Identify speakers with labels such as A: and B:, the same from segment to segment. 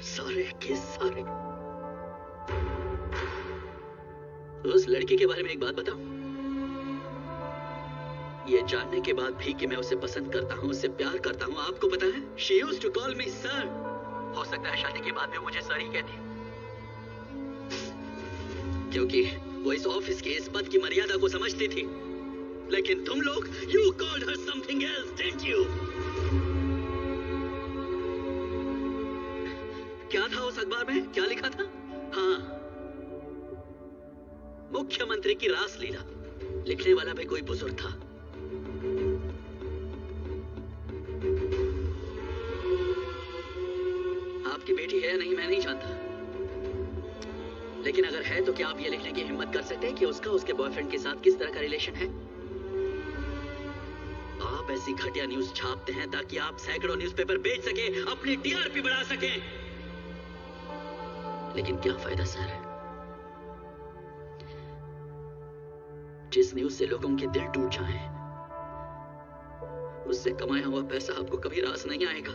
A: सारे के सारे। उस लड़की के बारे में एक बात बताऊं? ये जानने के बाद भी कि मैं उसे पसंद करता हूं, उससे प्यार करता हूं, आपको पता है She used to call me sir। हो सकता है शादी के बाद भी मुझे सर ही कहती, क्योंकि वो इस ऑफिस के इस पद की मर्यादा को समझती थी। लेकिन तुम लोग You called her something else, didn't you? क्या था उस अखबार में? क्या लिखा था? हाँ, मुख्यमंत्री की रासलीला। लिखने वाला भी कोई बुजुर्ग था। आपकी बेटी है या नहीं मैं नहीं जानता, लेकिन अगर है तो क्या आप ये लिखने की हिम्मत कर सकते हैं कि उसका उसके बॉयफ्रेंड के साथ किस तरह का रिलेशन है? आप ऐसी घटिया न्यूज छापते हैं ताकि आप सैकड़ों न्यूज़पेपर बेच सके, अपनी टीआरपी बढ़ा सके। लेकिन क्या फायदा सर? जिस न्यूज से लोगों के दिल टूट जाएं, उससे कमाया हुआ पैसा आपको कभी रास नहीं आएगा।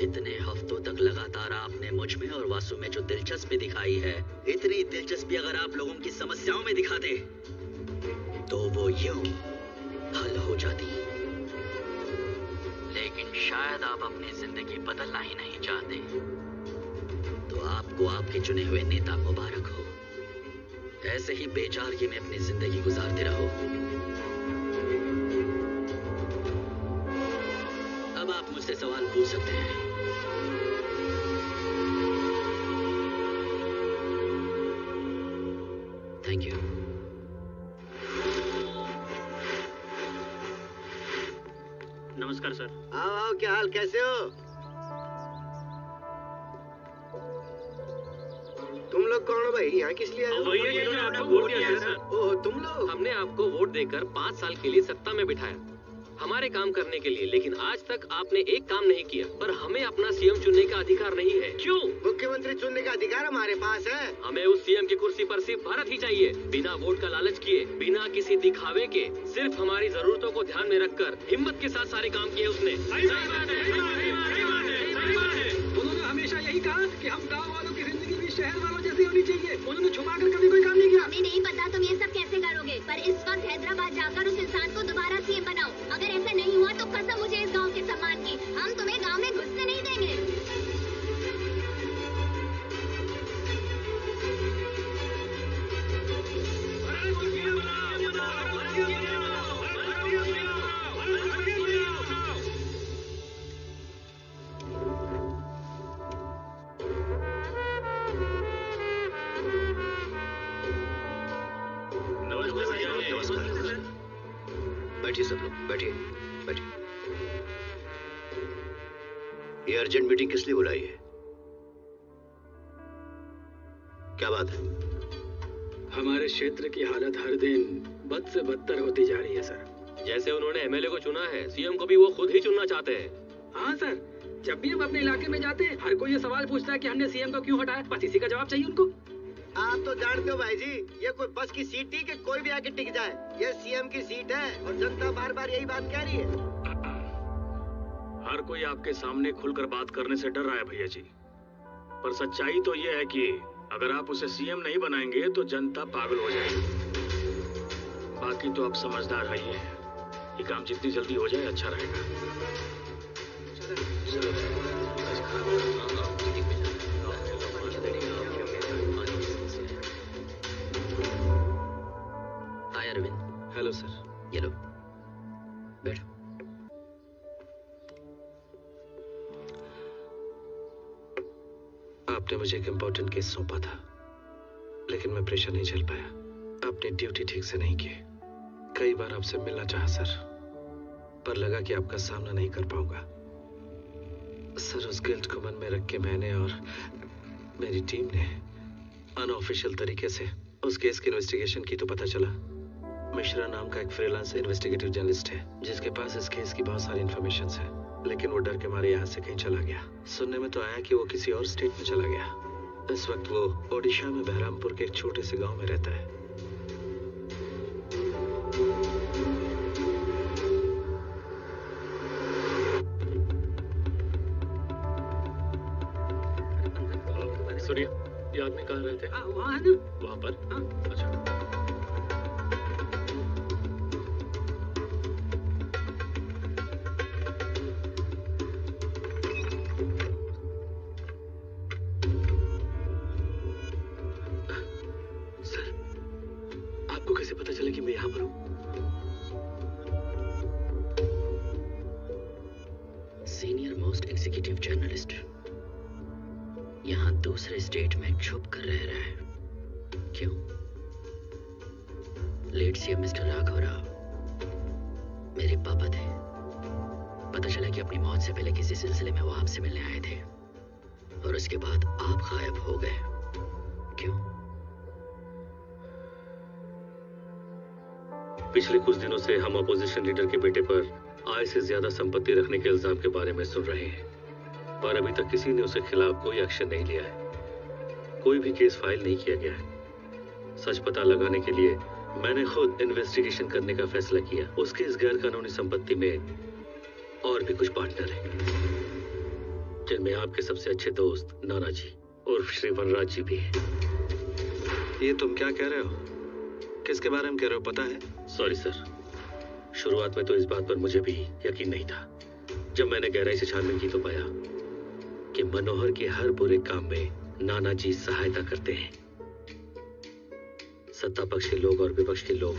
A: इतने हफ्तों तक लगातार आपने मुझ में और वासु में जो दिलचस्पी दिखाई है, इतनी दिलचस्पी अगर आप लोगों की समस्याओं में दिखाते तो वो यूं हल हो जाती। लेकिन शायद आप अपनी जिंदगी बदलना ही नहीं चाहते, तो आपको आपके चुने हुए नेता मुबारक हो। ऐसे ही बेचारगी में अपनी जिंदगी गुजारते रहो। अब आप मुझसे सवाल पूछ सकते हैं। Thank you.
B: नमस्कार सर।
C: आओ आओ, क्या हाल, कैसे हो? तुम लोग कौन हो भाई? यहाँ किस लिए आए हो?
B: वही है जिन्होंने आपको वोट दिया है सर।
C: ओह, तुम लोग?
D: हमने आपको वोट देकर 5 साल के लिए सत्ता में बिठाया, हमारे काम करने के लिए, लेकिन आज तक आपने एक काम नहीं किया। पर हमें अपना सीएम चुनने का अधिकार नहीं है। क्यों?
C: मुख्यमंत्री चुनने का अधिकार हमारे पास है।
D: हमें उस सीएम की कुर्सी पर सिर्फ भारत ही चाहिए, बिना वोट का लालच किए, बिना किसी दिखावे के। सिर्फ हमारी जरूरतों को ध्यान में रखकर हिम्मत के साथ सारे काम किए उसने।
E: उन्होंने हमेशा यही कहा कि हम गाँव वालों की जिंदगी भी शहर वालों जैसी होनी चाहिए। उन्होंने छुपा कर कभी कोई काम नहीं किया।
F: हमें नहीं पता तुम ये सब कैसे करोगे, पर इस वक्त हैदराबाद जाकर उस इंसान को दोबारा सीएम बनाओ। अगर ऐसा नहीं हुआ तो कसम मुझे इस गांव के सम्मान की, हम तुम्हें गांव में घुसने नहीं देंगे।
A: बैठिए सब लोग, बैठिए बैठिए। ये अर्जेंट मीटिंग किस लिए बुलाई है? क्या बात है?
E: हमारे क्षेत्र की हालत हर दिन बद से बदतर होती जा रही है सर।
D: जैसे उन्होंने एमएलए को चुना है, सीएम को भी वो खुद ही चुनना चाहते हैं।
E: हाँ सर, जब भी हम अपने इलाके में जाते हैं, हर कोई ये सवाल पूछता है कि हमने सीएम को क्यों हटाया। बस इसी का जवाब चाहिए उनको।
C: आप तो जानते हो भाई जी, ये कोई बस की सीट थी कि कोई भी आके टिक जाए। ये सीएम की सीट है और जनता बार बार यही बात कह रही है।
B: हर कोई आपके सामने खुलकर बात करने से डर रहा है भैया जी, पर सच्चाई तो ये है कि अगर आप उसे सीएम नहीं बनाएंगे तो जनता पागल हो जाएगी। बाकी तो आप समझदार है, ये काम जितनी जल्दी हो जाए अच्छा रहेगा।
A: हाय अरविंद।
D: Hello sir.
A: ये लो, बैठो।
D: आपने मुझे एक इम्पोर्टेंट केस सौंपा था, लेकिन मैं प्रेशर नहीं झेल पाया। आपने ड्यूटी ठीक से नहीं की। कई बार आपसे मिलना चाहा सर, पर लगा कि आपका सामना नहीं कर पाऊंगा। सर, उस गिल्ट को मन में रख के मैंने और मेरी टीम ने अनऑफिशियल तरीके से उस केस की इन्वेस्टिगेशन की, तो पता चला मिश्रा नाम का एक फ्रीलांस इन्वेस्टिगेटिव जर्नलिस्ट है जिसके पास इस केस की बहुत सारी इन्फॉर्मेशन है, लेकिन वो डर के मारे यहाँ से कहीं चला गया। सुनने में तो आया कि वो किसी और स्टेट में चला गया। इस वक्त वो ओडिशा में बहरामपुर के एक छोटे से गांव में रहता है।
B: आदमी कहाँ रहते हैं?
E: वहाँ है ना।
B: वहाँ पर?
E: हाँ।
B: अच्छा।
D: सर, आपको कैसे पता चला कि मैं यहाँ पर हूँ?
A: सीनियर मोस्ट एग्जीक्यूटिव जर्नलिस्ट यहाँ दूसरे स्टेट में छुप कर रह रहा है। क्यों? Late CM mister Raghav Rao मेरे पापा थे। पता चला कि अपनी मौत से पहले किसी सिलसिले में वो आपसे मिलने आए थे और उसके बाद आप गायब हो गए। क्यों?
B: पिछले कुछ दिनों से हम अपोजिशन लीडर के बेटे पर आय से ज्यादा संपत्ति रखने के इल्जाम के बारे में सुन रहे हैं, पर अभी तक किसी ने उसके खिलाफ कोई एक्शन नहीं लिया है। कोई भी केस फाइल नहीं किया गया है। सच पता लगाने के लिए मैंने खुद इन्वेस्टिगेशन करने का फैसला किया। उसके इस गैर कानूनी संपत्ति में और भी कुछ पार्टनर हैं, जिनमें आपके सबसे अच्छे दोस्त नाना जी और श्री वनराज जी भी हैं।
D: ये तुम क्या कह रहे हो? किसके बारे में कह रहे हो, पता है?
B: सॉरी सर, शुरुआत में तो इस बात पर मुझे भी यकीन नहीं था। जब मैंने गहराई से छानबीन की तो पाया कि मनोहर के हर बुरे काम में नाना जी सहायता करते हैं। सत्ता पक्ष के लोग और विपक्ष के लोग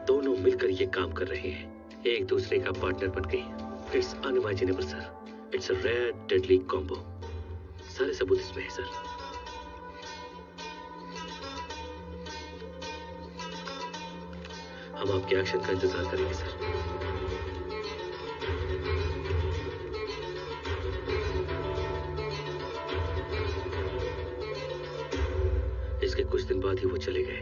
B: दोनों मिलकर ये काम कर रहे हैं, एक दूसरे का पार्टनर बन गए। It's unimaginable sir, it's a rare deadly combo. सारे सबूत इसमें है सर। हम आपके एक्शन का इंतजार करेंगे सर। इसके कुछ दिन बाद ही वो चले गए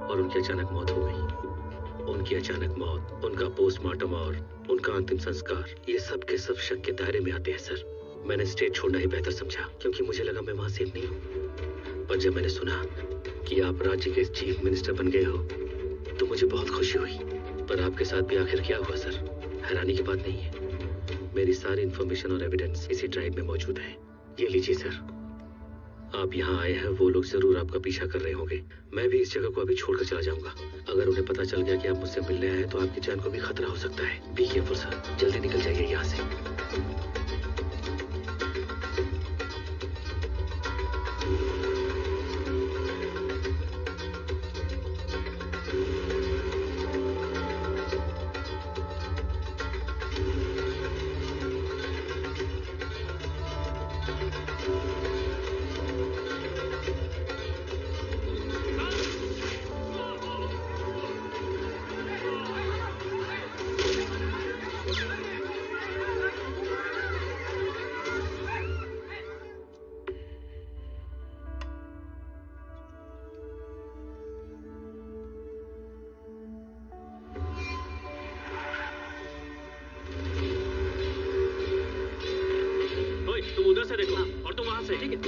B: और उनकी अचानक मौत हो गई। उनकी अचानक मौत, उनका पोस्टमार्टम और उनका अंतिम संस्कार, ये सब के सब शक के दायरे में आते हैं सर। मैंने स्टेट छोड़ना ही बेहतर समझा, क्योंकि मुझे लगा मैं वहां सेफ नहीं हूँ। पर जब मैंने सुना कि आप राज्य के चीफ मिनिस्टर बन गए हो तो मुझे बहुत खुशी हुई। पर आपके साथ भी आखिर क्या हुआ सर? हैरानी की बात नहीं है। मेरी सारी इंफॉर्मेशन और एविडेंस इसी ड्राइव में मौजूद है। ये लीजिए सर। आप यहाँ आए हैं, वो लोग जरूर आपका पीछा कर रहे होंगे। मैं भी इस जगह को अभी छोड़कर चला जाऊंगा। अगर उन्हें पता चल गया कि आप मुझसे मिलने आए हैं तो आपकी जान को भी खतरा हो सकता है। बी केयरफुल सर, जल्दी निकल जाइए यहाँ से। तुम उधर से देखो और तुम वहां से। ठीक है।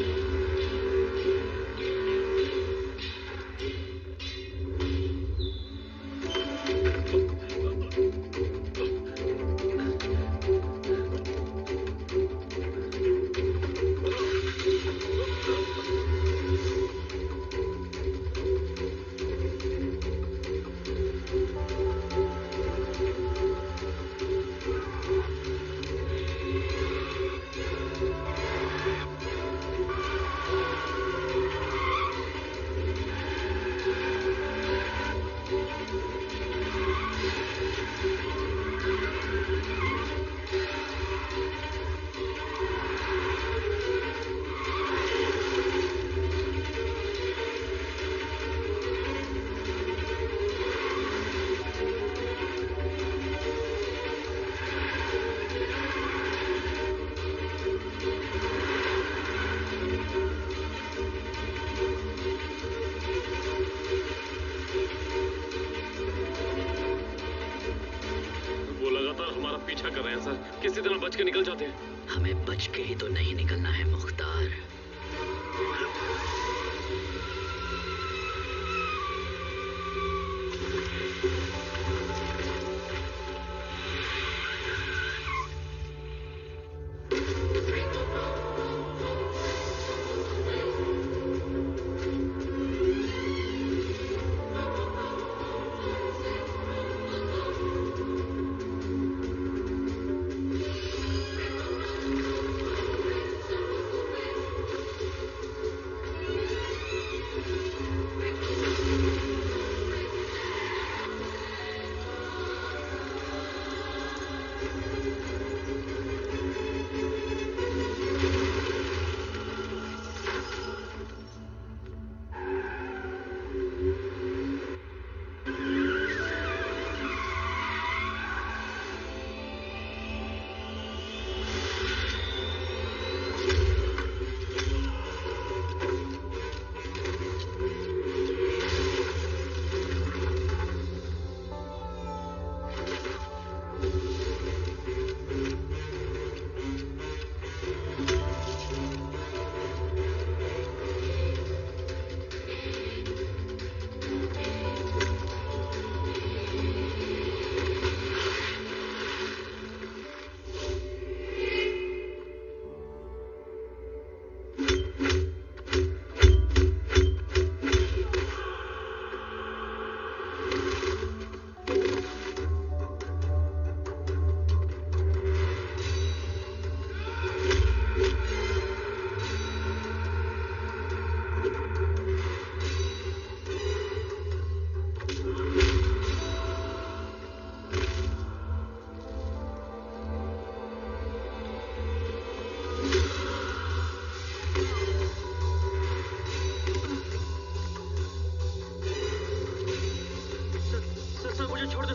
B: पीछा कर रहे हैं सर, किसी तरह बच के निकल जाते हैं।
A: हमें बच के ही तो नहीं निकलना है मुख्तार।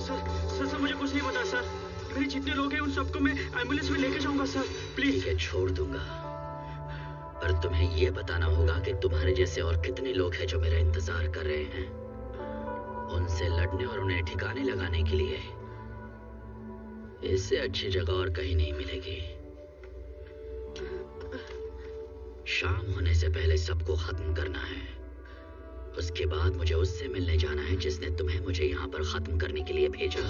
B: सर मुझे कुछ नहीं पता सर। मेरे जितने लोग हैं उन सबको मैं एम्बुलेंस में लेके जाऊंगा सर, प्लीज।
A: ठीक है, छोड़ दूंगा, पर तुम्हें ये बताना होगा कि तुम्हारे जैसे और कितने लोग हैं जो मेरा इंतजार कर रहे हैं। उनसे लड़ने और उन्हें ठिकाने लगाने के लिए इससे अच्छी जगह और कहीं नहीं मिलेगी। शाम होने से पहले सबको खत्म करना है। उसके बाद मुझे उससे मिलने जाना है जिसने तुम्हें मुझे यहाँ पर खत्म करने के लिए भेजा।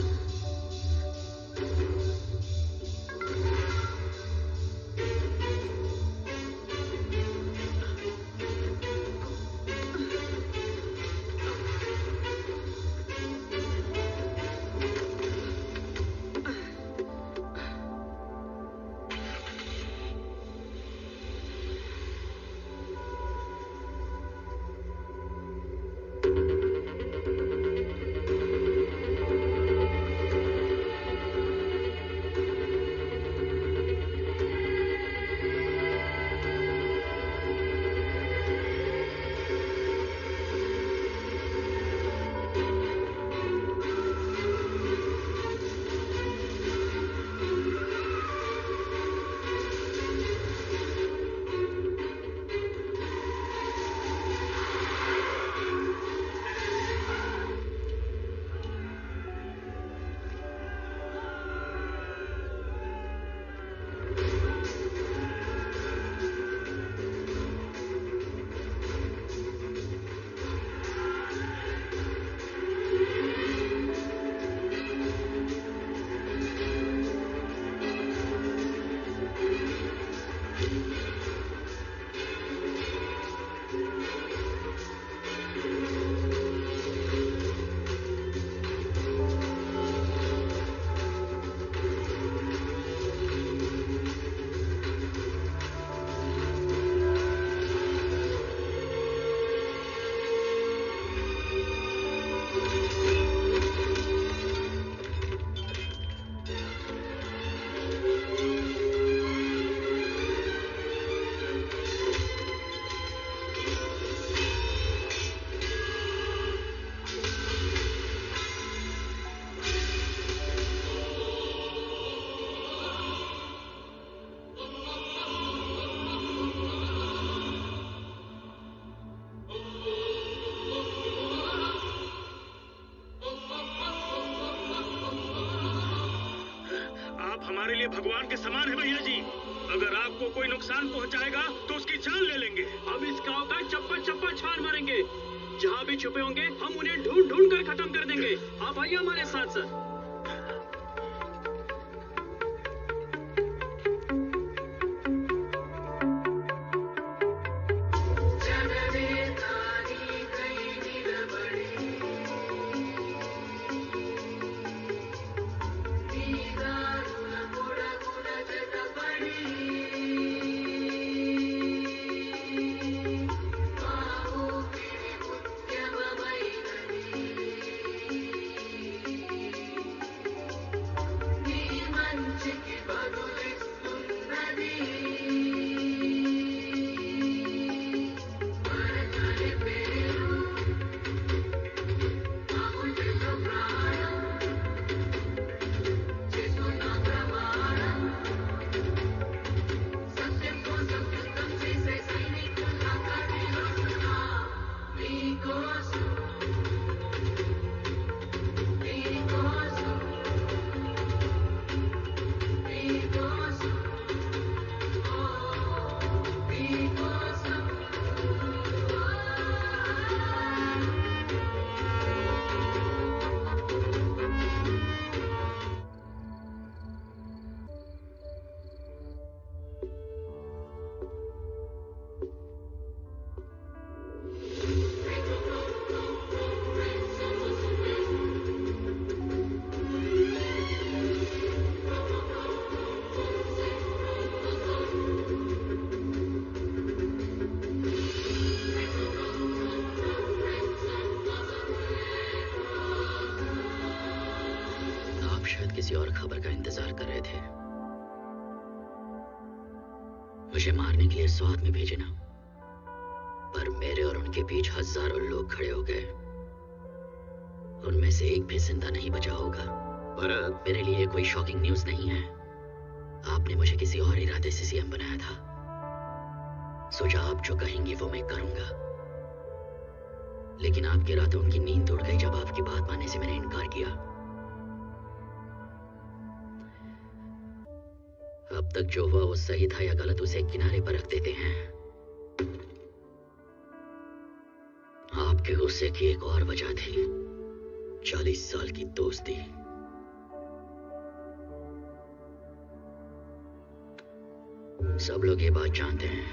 B: हमारे लिए भगवान के समान है भैया जी। अगर आपको कोई नुकसान पहुंचाएगा तो उसकी जान ले लेंगे। हम इस गांव का चप्पा चप्पा छान मारेंगे। जहां भी छुपे होंगे हम उन्हें ढूंढ ढूंढ कर खत्म कर देंगे। आप आइए हमारे साथ सर।
A: किसी और खबर का इंतजार कर रहे थे। मुझे मारने के लिए 100 आदमी भेजे ना, पर मेरे और उनके बीच हजारों लोग खड़े हो गए। उनमें से एक भी जिंदा नहीं बचा होगा।
G: भरत,
A: मेरे लिए कोई शॉकिंग न्यूज़ नहीं है। आपने मुझे किसी और इरादे से सीएम बनाया था। सोचा आप जो कहेंगे वो मैं करूंगा। लेकिन आपके रातों उनकी नींद उड़ गई जब आपकी बात मानने से मैंने इनकार किया। अब तक जो हुआ वो सही था या गलत उसे किनारे पर रख देते हैं। आपके गुस्से की एक और वजह थी, 40 साल की दोस्ती। सब लोग ये बात जानते हैं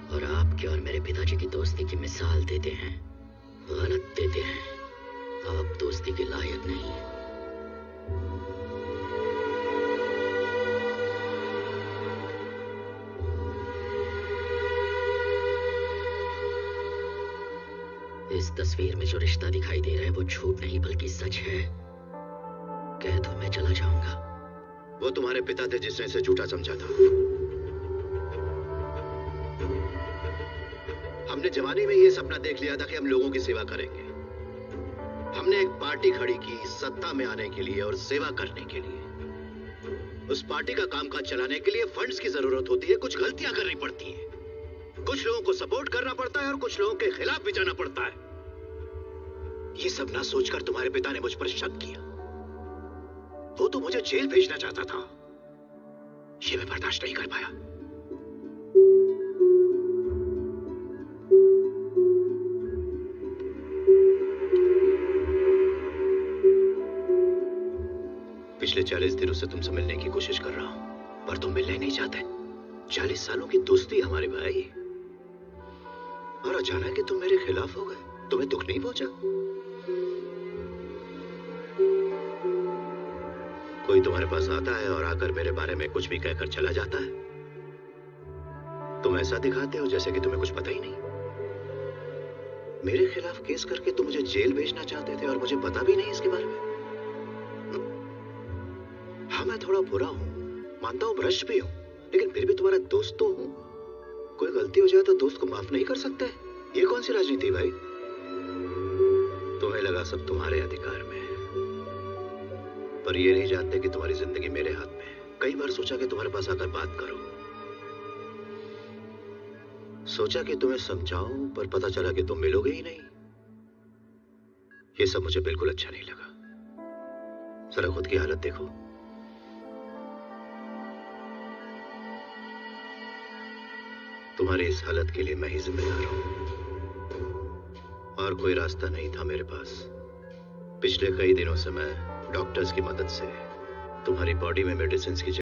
A: और आपके और मेरे पिताजी की दोस्ती की मिसाल देते हैं, गलत देते हैं। आप दोस्ती के लायक नहीं। इस तस्वीर में जो रिश्ता दिखाई दे रहा है वो झूठ नहीं बल्कि सच है। कह दो मैं चला जाऊंगा।
G: वो तुम्हारे पिता थे जिसने इसे झूठा समझा था। हमने जवानी में ये सपना देख लिया था कि हम लोगों की सेवा करेंगे। हमने एक पार्टी खड़ी की सत्ता में आने के लिए और सेवा करने के लिए। उस पार्टी का कामकाज चलाने के लिए फंड्स की जरूरत होती है, कुछ गलतियां करनी पड़ती हैं, कुछ लोगों को सपोर्ट करना पड़ता है और कुछ लोगों के खिलाफ भी जाना पड़ता है। ये सब ना सोचकर तुम्हारे पिता ने मुझ पर शक किया। वो तो मुझे जेल भेजना चाहता था। ये मैं बर्दाश्त नहीं कर पाया। पिछले 40 दिनों से तुमसे मिलने की कोशिश कर रहा हूं, पर तुम मिलने नहीं चाहते। 40 सालों की दोस्ती हमारे भाई, और अचानक कि तुम मेरे खिलाफ हो गए। तुम्हें दुख नहीं पहुंचा? कोई तुम्हारे पास आता है और आकर मेरे बारे में कुछ भी कहकर चला जाता है। तुम ऐसा दिखाते हो जैसे कि तुम्हें कुछ पता ही नहीं। मेरे खिलाफ केस करके तुम मुझे जेल भेजना चाहते थे और मुझे पता भी नहीं इसके बारे में। हाँ, मैं थोड़ा बुरा हूं, मानता हूं, भ्रष्ट भी हूं, लेकिन फिर भी तुम्हारा दोस्त तो हूं। कोई गलती हो जाए तो दोस्त को माफ नहीं कर सकते? ये कौन सी राजनीति भाई? तुम्हें लगा सब तुम्हारे अधिकार में है, पर ये नहीं जानते कि तुम्हारी जिंदगी मेरे हाथ में है। कई बार सोचा कि तुम्हारे पास आकर बात करूं, सोचा कि तुम्हें समझाऊं, पर पता चला कि तुम मिलोगे ही नहीं। ये सब मुझे बिल्कुल अच्छा नहीं लगा। जरा खुद की हालत देखो। तुम्हारी इस हालत के लिए मैं ही जिम्मेदार हूं, और कोई रास्ता नहीं था मेरे पास। पिछले कई दिनों से मैं डॉक्टर्स की मदद से तुम्हारी बॉडी में मेडिसिन की